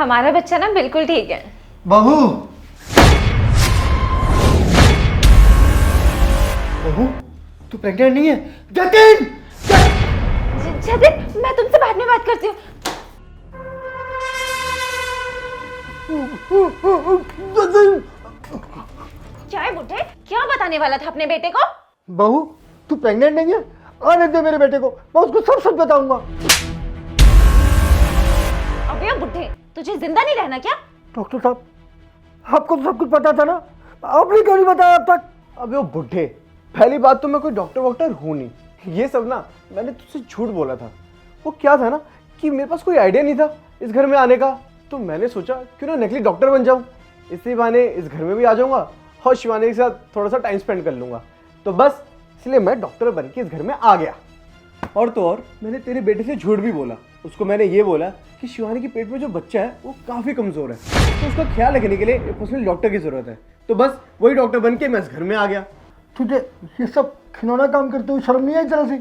हमारा बच्चा ना बिल्कुल ठीक है। बहू, बहू तू प्रेग्नेंट नहीं है? जतिन, जतिन मैं तुमसे बाद में बात करती हूँ। क्या है बुड्ढे, क्या बताने वाला था अपने बेटे को? बहू तू प्रेग्नेंट नहीं है? आने दे मेरे बेटे को, मैं उसको सब सच बताऊंगा। अबे बुड्ढे, तुझे जिंदा नहीं रहना क्या? डॉक्टर साहब, आपको तो सब कुछ पता था ना, आपने क्यों नहीं बताया अब तक? अबे वो बुड्ढे, पहली बात तो मैं कोई डॉक्टर वॉक्टर हूँ नहीं, ये सब ना मैंने तुझसे झूठ बोला था। वो क्या था ना कि मेरे पास कोई आइडिया नहीं था इस घर में आने का, तो मैंने सोचा क्यों ना नकली डॉक्टर बन जाऊँ, इसी बहाने इस घर में भी आ जाऊँगा और शिवानी के साथ थोड़ा सा टाइम स्पेंड कर लूँगा। तो बस इसलिए मैं डॉक्टर बन के इस घर में आ गया। और तो और मैंने तेरे बेटे से झूठ भी बोला, उसको मैंने ये बोला कि शिवानी के पेट में जो बच्चा है वो काफ़ी कमज़ोर है, तो उसका ख्याल रखने के लिए एक पर्सनल डॉक्टर की ज़रूरत है। तो बस वही डॉक्टर बन के मैं इस घर में आ गया। तुझे ये सब खिलौना काम करते हुए शर्म नहीं आई जरा सी?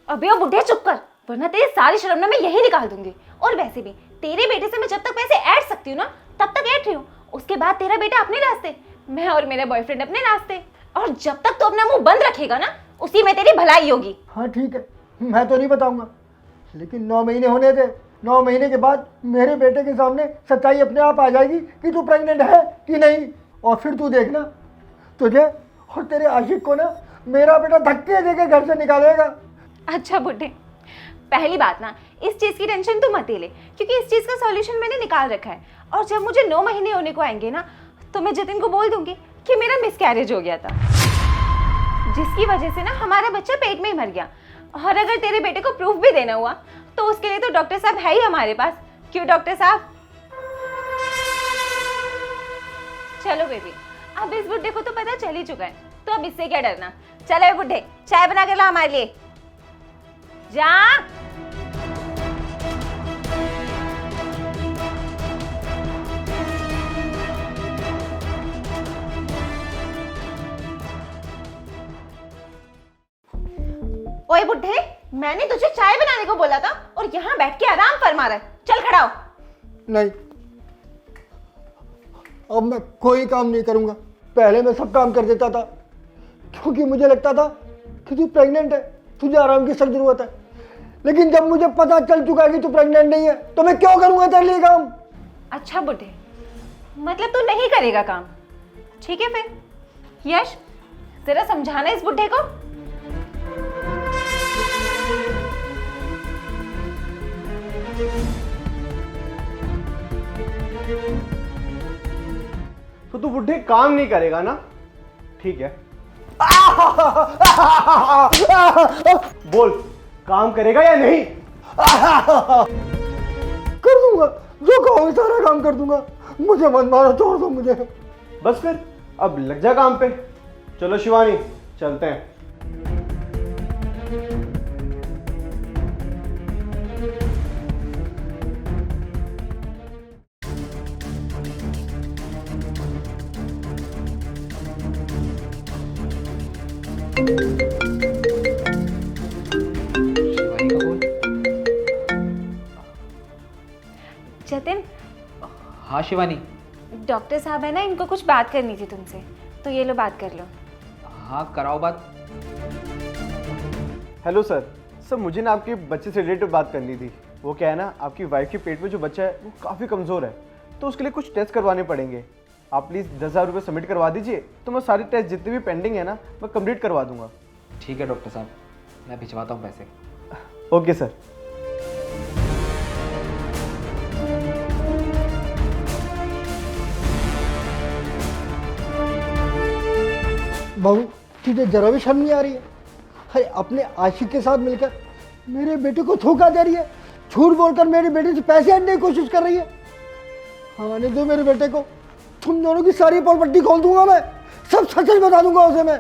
अबे ओ बुड्ढे चुप कर, वरना तेरी सारी शर्म ना मैं यही निकाल दूंगी। और वैसे भी तेरे बेटे से मैं जब तक पैसे ऐड सकती हूँ ना तब तक ऐड रही हूँ, उसके बाद तेरा बेटा अपने रास्ते, मैं और मेरा बॉयफ्रेंड अपने रास्ते, और जब तक तो अपना मुंह बंद रखेगा ना उसी में तेरी भलाई होगी। हाँ ठीक है, मैं तो नहीं बताऊंगा, लेकिन 9 महीने होने दे। 9 महीने के बाद मेरे बेटे के सामने सच्चाई अपने आप आ जाएगी कि तू प्रेग्नेंट है कि नहीं, और फिर तू देखना, तुझे और तेरे आशिक को ना मेरा बेटा धक्के देके घर से निकालेगा। अच्छा बुड्ढे, पहली बात ना इस चीज़ की टेंशन तू मत ही ले, क्योंकि इस चीज़ का सॉल्यूशन मैंने निकाल रखा है। और जब मुझे 9 महीने होने को आएंगे ना तो मैं जतिन को बोल दूंगी कि मेरा मिसकैरेज हो गया था, जिसकी वजह से ना हमारा बच्चा पेट में ही मर गया। और अगर तेरे बेटे को प्रूफ भी देना हुआ तो उसके लिए तो डॉक्टर साहब है ही हमारे पास। क्यों डॉक्टर साहब? चलो बेबी, अब इस बुड्ढे को तो पता चल ही चुका है, तो अब इससे क्या डरना। चलो बुड्ढे, चाय बना के ला हमारे लिए, जा। ओए बुड्ढे, मैंने तुझे चाय बनाने को बोला था और यहाँ बैठ के आराम फरमा रहा है। चल खड़ा हो। नहीं, अब मैं कोई काम नहीं करूंगा। पहले मैं सब काम कर देता था क्योंकि मुझे लगता था कि तू प्रेग्नेंट है, तुझे आराम की सख्त जरूरत है। लेकिन जब मुझे पता चल चुका है कि तू प्रेग्नेंट नहीं है तो मैं क्यों करूंगा तेरे लिए काम? अच्छा बुड्ढे, मतलब तू नहीं करेगा काम? ठीक है फिर यश, जरा समझाना इस बुड्ढे को। तो तू बुड्ढे काम नहीं करेगा ना? ठीक है, बोल काम करेगा या नहीं? कर दूंगा, जो कहो सारा काम कर दूंगा, मुझे मत मारो, छोड़ दो मुझे। बस फिर अब लग जा काम पे। चलो शिवानी, चलते हैं। शिवानी का फोन। जतिन, हाँ शिवानी। डॉक्टर साहब है ना, इनको कुछ बात करनी थी तुमसे, तो ये लो बात कर लो। हाँ कराओ बात। हेलो सर, मुझे ना आपके बच्चे से रिलेटेड बात करनी थी। वो क्या है ना, आपकी वाइफ के पेट में जो बच्चा है वो काफ़ी कमज़ोर है, तो उसके लिए कुछ टेस्ट करवाने पड़ेंगे। आप प्लीज़ 10,000 रुपये सबमिट करवा दीजिए, तो मैं सारे टेस्ट जितने भी पेंडिंग है ना मैं कंप्लीट करवा दूंगा। ठीक है डॉक्टर साहब, मैं भिजवाता हूँ पैसे। Okay sir. बहू, तुझे जरा भी शर्म नहीं आ रही है? अरे अपने आशिक के साथ मिलकर मेरे बेटे को धोखा दे रही है, झूठ बोलकर मेरे बेटे से पैसे हटने की कोशिश कर रही है। आने दो मेरे बेटे को, तुम दोनों की सारी प्रॉपर्टी खोल दूंगा मैं, सब सच सच बता दूंगा उसे मैं।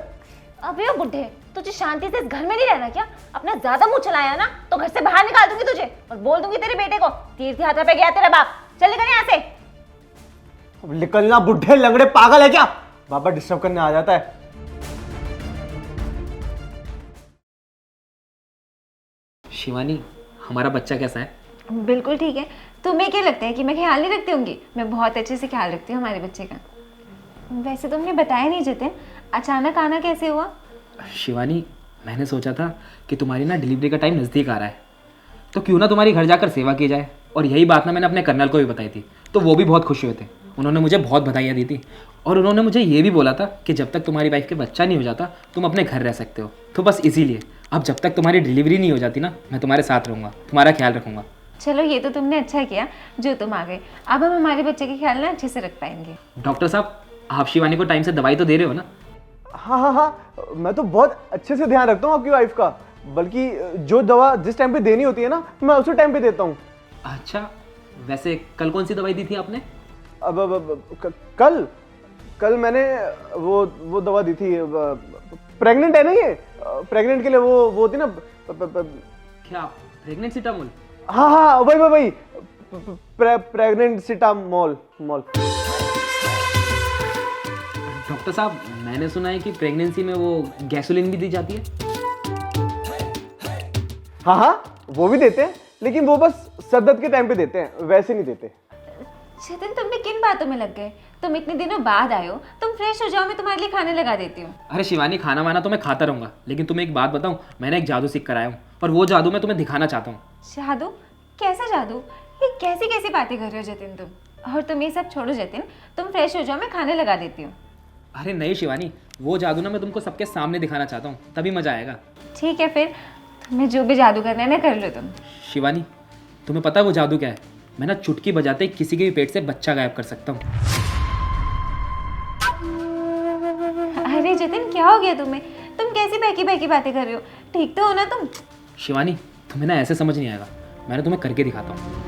अबे ओ बुड्ढे, तुझे शांति से इस घर में नहीं रहना क्या? अपना ज्यादा मुंह चलाया ना तो घर से बाहर निकाल दूंगी तुझे, और बोल दूंगी तेरे बेटे को तीर्थ यात्रा पे गया तेरा बाप। चल निकल यहाँ से। अब निकलना बुढ़े लंगड़े, पागल है क्या? बाबा डिस्टर्ब करने आ जाता है। शिवानी, हमारा बच्चा कैसा है? बिल्कुल ठीक है। तुम्हें क्या लगता है कि मैं ख्याल नहीं रखती होंगी? मैं बहुत अच्छे से ख्याल रखती हूँ हमारे बच्चे का। वैसे तुमने बताया नहीं जितिन, अचानक आना कैसे हुआ? शिवानी, मैंने सोचा था कि तुम्हारी ना डिलीवरी का टाइम नज़दीक आ रहा है, तो क्यों ना तुम्हारी घर जाकर सेवा की जाए। और यही बात ना मैंने अपने कर्नल को भी बताई थी, तो वो भी बहुत खुश हुए थे। उन्होंने मुझे बहुत बधाइयाँ दी थी और उन्होंने मुझे ये भी बोला था कि जब तक तुम्हारी वाइफ के बच्चा नहीं हो जाता तुम अपने घर रह सकते हो। तो बस इसीलिए अब जब तक तुम्हारी डिलीवरी नहीं हो जाती ना, मैं तुम्हारे साथ रहूँगा, तुम्हारा ख्याल रखूँगा। चलो ये तो तुमने अच्छा किया जो तुम आ गए। अब हम हमारे बच्चे के ख्याल ना अच्छे से रख पाएंगे। डॉक्टर साहब, आप शिवानी को टाइम से दवाई तो दे रहे हो ना? हाँ हाँ हाँ, मैं तो बहुत अच्छे से ध्यान रखता हूँ आपकी वाइफ का। बल्कि जो दवा जिस टाइम पे देनी होती है ना, मैं उसी टाइम पे देता हूँ। अच्छा, वैसे कल कौन सी दवाई दी थी आपने? कल कल मैंने वो दवा दी थी। प्रेग्नेंट है ना ये, प्रेग्नेंट के लिए वो होती ना क्या प्रेग्नेंसीटामोल? हाँ हाँ वही प्रेग्नेंट सिटामोल मॉल। डॉक्टर साहब, मैंने सुना है कि प्रेगनेंसी में वो गैसोलीन भी दी जाती है। हाँ हाँ, वो भी देते हैं, लेकिन वो बस सर दर्द के टाइम पे देते हैं, वैसे नहीं देते। जितिन तुम भी किन बातों में लग गए? तुम इतने दिनों बाद आए हो, तुम फ्रेश हो जाओ, मैं तुम्हारे लिए खाने लगा देती हूँ। अरे शिवानी, खाना वाना तो मैं खाता रहूंगा, लेकिन तुम्हें एक बात बताऊं, मैंने एक जादू सीख कर आया हूँ और वो जादू मैं तुम्हें दिखाना चाहता हूँ। जादू? कैसा जादू? ये कैसी कैसी बातें कर रहे हो जितिन तुम? और तुम ये सब छोड़ो जितिन, तुम फ्रेश हो जाओ, मैं खाने लगा देती हूँ। अरे नहीं शिवानी, वो जादू ना मैं तुमको सबके सामने दिखाना चाहता हूँ, तभी मजा आएगा। ठीक है फिर, तुम्हें जो भी जादू करना है ना कर लो तुम। शिवानी, तुम्हें पता है वो जादू क्या है? मैं ना चुटकी बजाते ही किसी के भी पेट से बच्चा गायब कर सकता हूँ। अरे जितिन, क्या हो गया तुम्हें? तुम कैसी बहकी बहकी बातें कर रहे हो? ठीक तो हो ना तुम? शिवानी, तुम्हें ना ऐसे समझ नहीं आएगा, मैंने तुम्हें करके दिखाता हूँ।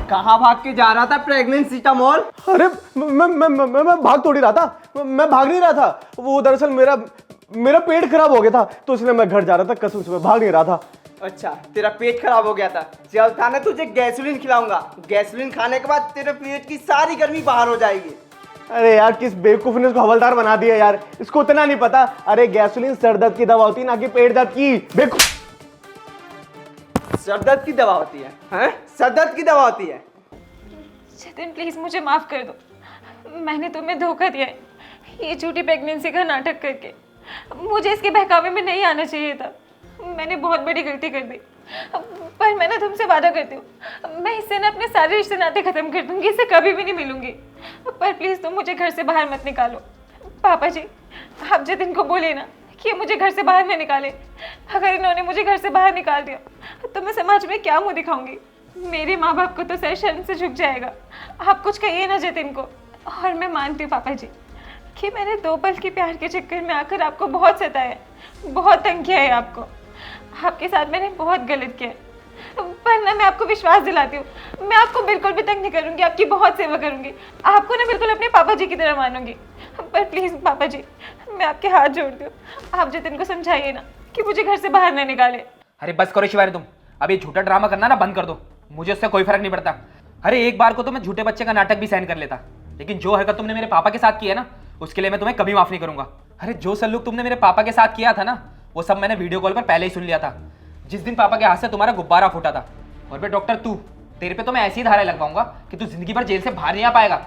कहाँ भाग के जा रहा था प्रेग्नेंसीटामोल? अरे मैं भाग थोड़ी रहा था, मैं भाग नहीं रहा था। वो दरअसल मेरा पेट खराब हो गया था, तो इसलिए मैं घर जा रहा था। कसम से मैं भाग नहीं रहा था। अच्छा, तेरा पेट खराब हो गया था। चल था ना, तुझे गैसोलीन खिलाऊंगा। गैसोलीन खाने के बाद तेरे पेट की सारी गर्मी बाहर हो जाएगी। अरे यार, किस बेवकूफ ने इसको हवलदार बना दिया यार, इसको इतना नहीं पता। अरे गैसोलीन सर दर्द की दवा होती है, ना कि पेट दर्द की। बेवकूफ। सर दर्द की दवा होती है? हैं? सर दर्द की दवा होती है? जितिन प्लीज मुझे माफ कर दो, मैंने तुम्हें धोखा दिया है ये झूठी प्रेगनेंसी का नाटक करके। मुझे इसके बहकावे में नहीं आना चाहिए था, मैंने बहुत बड़ी गलती कर दी। पर मैं ना तुमसे वादा करती हूँ, मैं इससे ना अपने सारे रिश्ते नाते खत्म कर दूंगी, इससे कभी भी नहीं मिलूंगी। पर प्लीज तुम मुझे घर से बाहर मत निकालो। पापा जी, आप जितिन को बोले ना कि मुझे घर से बाहर न निकाले। अगर इन्होंने मुझे घर से बाहर निकाल दिया तो मैं समाज में क्या मुंह दिखाऊंगी? मेरे माँ बाप को तो सर शर्म से झुक जाएगा। आप कुछ कहिए ना जितिन को। और मैं मानती हूँ पापा जी कि मैंने 2 पल के प्यार के चक्कर में आकर आपको बहुत सताया है, बहुत तंग किया है आपको। आपके साथ मैंने बहुत गलत किया है, पर ना मैं आपको विश्वास दिलाती हूँ, मैं आपको बिल्कुल भी तंग नहीं करूँगी, आपकी बहुत सेवा करूँगी, आपको ना बिल्कुल अपने पापा जी की तरह मानूंगी। पर प्लीज़ पापा जी, मैं आपके हाथ जोड़ती हूँ, आप जितिन को समझाइए ना कि मुझे घर से बाहर न निकाले। अरे बस करो शिवानी, तुम अब ये झूठा ड्रामा करना ना बंद कर दो, मुझे उससे कोई फर्क नहीं पड़ता। अरे एक बार को तो मैं झूठे बच्चे का नाटक भी सहन कर लेता, लेकिन जो हरकत तुमने मेरे पापा के साथ की है ना, उसके लिए मैं तुम्हें कभी माफ नहीं करूंगा। अरे जो सलूक तुमने मेरे पापा के साथ किया था ना, वो सब मैंने वीडियो कॉल पर पहले ही सुन लिया था, जिस दिन पापा के हाथ से तुम्हारा गुब्बारा फूटा था। और फिर डॉक्टर तू, तेरे पे तो मैं ऐसी धारा लगवाऊंगा कि तू जिंदगी भर जेल से बाहर नहीं आ पाएगा।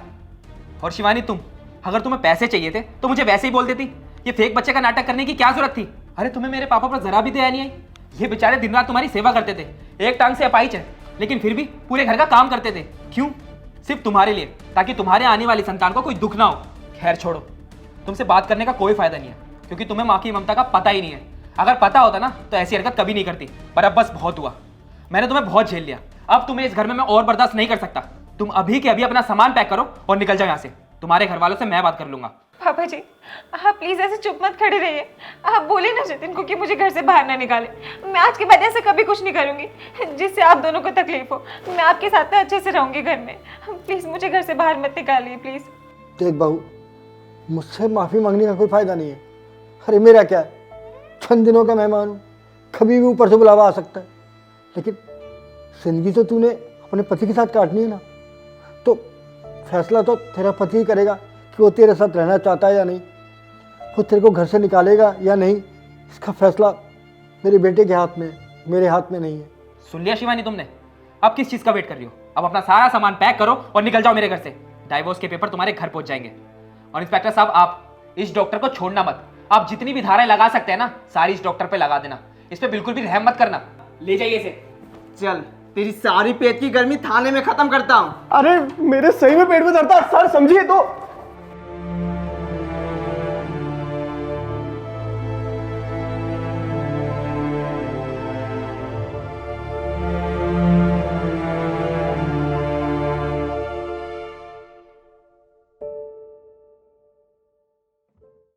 और शिवानी तुम, अगर तुम्हें पैसे चाहिए थे तो मुझे वैसे ही बोल देती, ये फेक बच्चे का नाटक करने की क्या जरूरत थी? अरे तुम्हें मेरे पापा पर जरा भी दया नहीं आई। ये बेचारे दिन रात तुम्हारी सेवा करते थे, एक टांग से अपाहिज है, लेकिन फिर भी पूरे घर का काम करते थे। क्यों? सिर्फ तुम्हारे लिए, ताकि तुम्हारे आने वाली संतान को कोई दुख ना हो। खैर छोड़ो, तुमसे बात करने का कोई फायदा नहीं है, क्योंकि तुम्हें माँ की ममता का पता ही नहीं है। अगर पता होता ना तो ऐसी हरकत कभी नहीं करती। पर अब बस बहुत हुआ, मैंने तुम्हें बहुत झेल लिया, अब तुम्हें इस घर में मैं और बर्दाश्त नहीं कर सकता। तुम अभी के अभी अपना सामान पैक करो और निकल जाओ यहाँ से। तुम्हारे घर वालों से मैं बात कर लूंगा। पापा जी, आप प्लीज ऐसे चुप मत खड़े रहिए, आप बोले ना जितिन को कि मुझे घर से बाहर ना निकाले। मैं आज के बाद ऐसे कभी कुछ नहीं करूंगी जिससे आप दोनों को तकलीफ हो। मैं आपके साथ ना अच्छे से रहूंगी घर में, प्लीज मुझे घर से बाहर मत निकालिए प्लीज। देख बहू, मुझसे माफ़ी मांगने का कोई फ़ायदा नहीं है। अरे मेरा क्या है, चंद दिनों का मेहमान हूँ, कभी भी ऊपर से बुलावा आ सकता है। लेकिन जिंदगी तो तूने अपने पति के साथ काटनी है ना, तो फैसला तो तेरा पति ही करेगा कि वो तेरे साथ रहना चाहता है या नहीं, वो तेरे को घर से निकालेगा या नहीं। इसका फैसला मेरे बेटे के हाथ में है, मेरे हाथ में नहीं है। सुन लिया शिवानी तुमने? अब किस चीज का वेट कर रही हो? अब अपना सारा सामान पैक करो और निकल जाओ मेरे घर से। डाइवोर्स के पेपर तुम्हारे घर पहुंच जाएंगे। और इंस्पेक्टर साहब, आप इस डॉक्टर को छोड़ना मत। आप जितनी भी धाराएं लगा सकते हैं ना, सारी इस डॉक्टर पे लगा देना। इस पे बिल्कुल भी रहम मत करना। ले जाइए इसे। चल तेरी सारी पेट की गर्मी थाने में खत्म करता हूँ। अरे मेरे सही में पेट में दर्द था सर, समझिए तो।